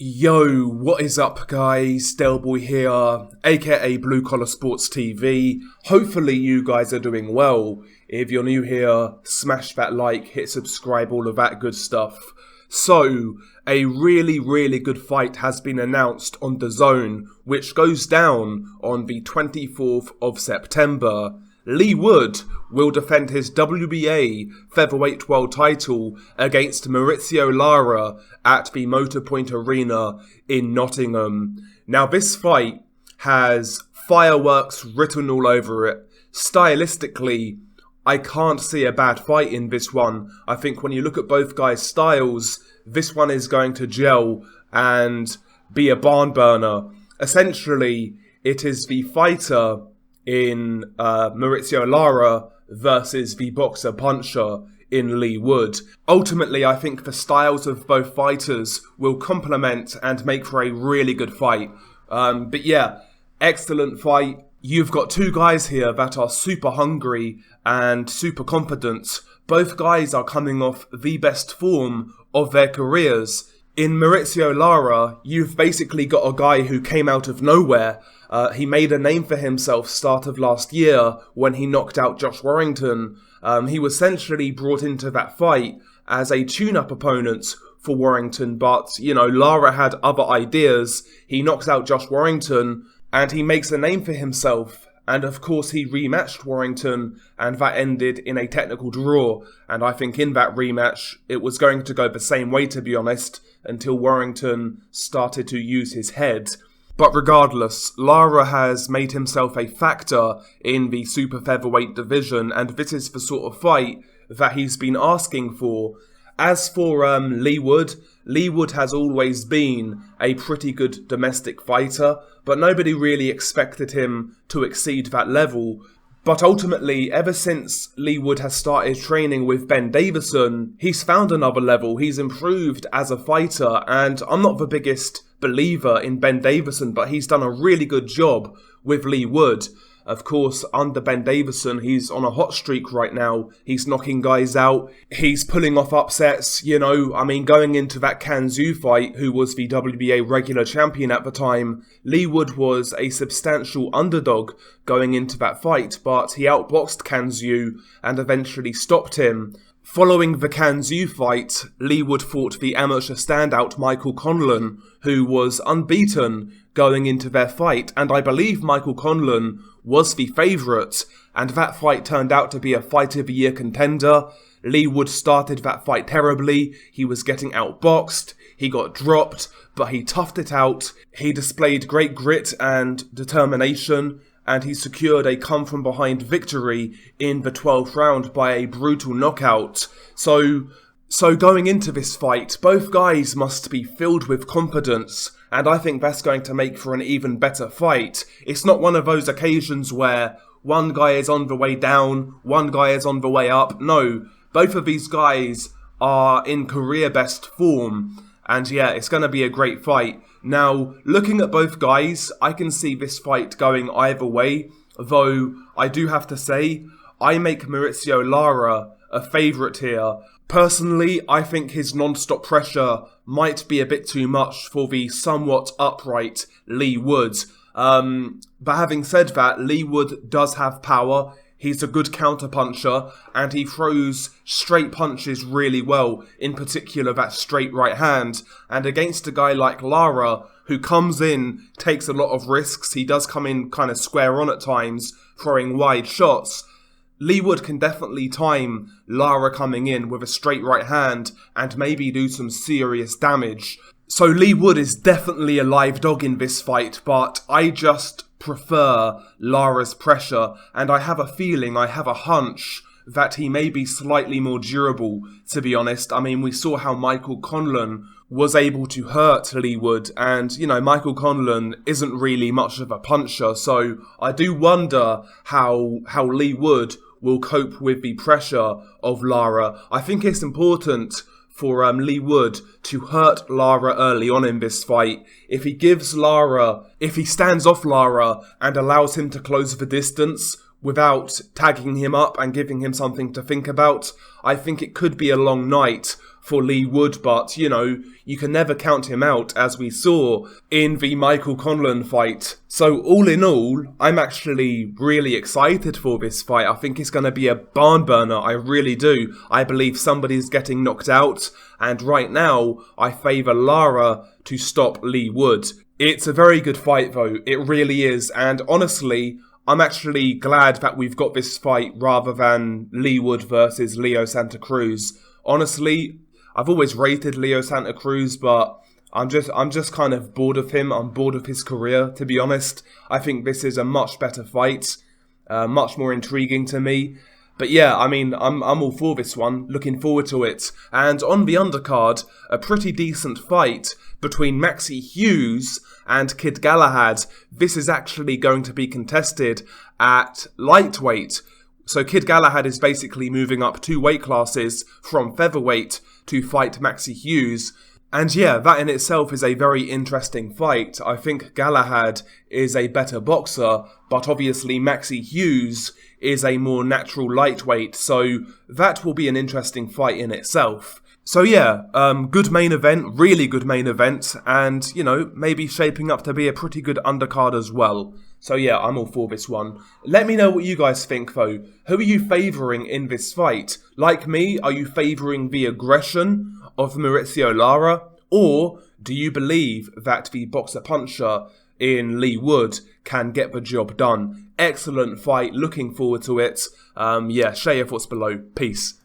Yo, what is up guys? Delboy here, aka Blue Collar Sports TV. Hopefully you guys are doing well. If you're new here, smash that like, hit subscribe, all of that good stuff. So, a really good fight has been announced on DAZN, which goes down on the 24th of September. Leigh Wood will defend his WBA featherweight world title against Mauricio Lara at the Motorpoint Arena in Nottingham. Now this fight has fireworks written all over it. Stylistically, I can't see a bad fight in this one. I think when you look at both guys' styles, this one is going to gel and be a barn burner. Essentially, it is the fighter in Mauricio Lara versus the boxer-puncher in Leigh Wood. Ultimately, I think the styles of both fighters will complement and make for a really good fight. But yeah, excellent fight. You've got two guys here that are super hungry and super confident. Both guys are coming off the best form of their careers. In Mauricio Lara, you've basically got a guy who came out of nowhere. He made a name for himself start of last year when he knocked out Josh Warrington. He was essentially brought into that fight as a tune-up opponent for Warrington, but, you know, Lara had other ideas. He knocks out Josh Warrington and he makes a name for himself. And of course he rematched Warrington and that ended in a technical draw. And I think in that rematch it was going to go the same way, to be honest, until Warrington started to use his head. But regardless, Lara has made himself a factor in the super featherweight division, and this is the sort of fight that he's been asking for. As for Leigh Wood has always been a pretty good domestic fighter, but nobody really expected him to exceed that level. But ultimately, ever since Leigh Wood has started training with Ben Davison, he's found another level. He's improved as a fighter, and I'm not the biggest believer in Ben Davison, but he's done a really good job with Leigh Wood. Of course, under Ben Davison, he's on a hot streak right now. He's knocking guys out. He's pulling off upsets, you know. I mean, going into that Can Xu fight, who was the WBA regular champion at the time, Leigh Wood was a substantial underdog going into that fight, but he outboxed Can Xu and eventually stopped him. Following the Can Xu fight, Leigh Wood fought the amateur standout Michael Conlan, who was unbeaten going into their fight, and I believe Michael Conlan was the favourite, and that fight turned out to be a Fight of the Year contender. Leigh Wood started that fight terribly. He was getting outboxed, he got dropped, but he toughed it out. He displayed great grit and determination, and he secured a come-from-behind victory in the 12th round by a brutal knockout. So going into this fight, both guys must be filled with confidence, and I think that's going to make for an even better fight. It's not one of those occasions where one guy is on the way down, one guy is on the way up. No, both of these guys are in career best form, and yeah, it's going to be a great fight. Now, looking at both guys, I can see this fight going either way, though I do have to say, I make Mauricio Lara a favourite here. Personally, I think his non-stop pressure might be a bit too much for the somewhat upright Leigh Wood. But having said that, Leigh Wood does have power. He's a good counter-puncher, and he throws straight punches really well, in particular that straight right hand. And against a guy like Lara, who comes in, takes a lot of risks, he does come in kind of square on at times, throwing wide shots. Leigh Wood can definitely time Lara coming in with a straight right hand and maybe do some serious damage. So Leigh Wood is definitely a live dog in this fight, but I just prefer Lara's pressure, and I have a feeling, I have a hunch, that he may be slightly more durable, to be honest. I mean, we saw how Michael Conlan was able to hurt Leigh Wood, and, you know, Michael Conlan isn't really much of a puncher, so I do wonder how Leigh Wood will cope with the pressure of Lara. I think it's important for Leigh Wood to hurt Lara early on in this fight. If he stands off Lara and allows him to close the distance without tagging him up and giving him something to think about. I think it could be a long night for Leigh Wood, but, you know, you can never count him out, as we saw in the Michael Conlan fight. So all in all, I'm actually really excited for this fight. I think it's going to be a barn burner, I really do. I believe somebody's getting knocked out, and right now, I favour Lara to stop Leigh Wood. It's a very good fight though, it really is, and honestly, I'm actually glad that we've got this fight rather than Leigh Wood versus Leo Santa Cruz. Honestly, I've always rated Leo Santa Cruz, but I'm just kind of bored of him. I'm bored of his career, to be honest. I think this is a much better fight, much more intriguing to me. But yeah, I mean, I'm all for this one, looking forward to it. And on the undercard, a pretty decent fight between Maxi Hughes and Kid Galahad. This is actually going to be contested at lightweight. So Kid Galahad is basically moving up 2 weight classes from featherweight to fight Maxi Hughes. And yeah, that in itself is a very interesting fight. I think Galahad is a better boxer, but obviously Maxi Hughes is a more natural lightweight, so that will be an interesting fight in itself. So yeah, good main event, really good main event, and, you know, maybe shaping up to be a pretty good undercard as well. So yeah, I'm all for this one. Let me know what you guys think though. Who are you favouring in this fight? Like me, are you favouring the aggression of Mauricio Lara? Or do you believe that the boxer-puncher in Leigh Wood can get the job done? Excellent fight, looking forward to it. Yeah, share your thoughts below. Peace.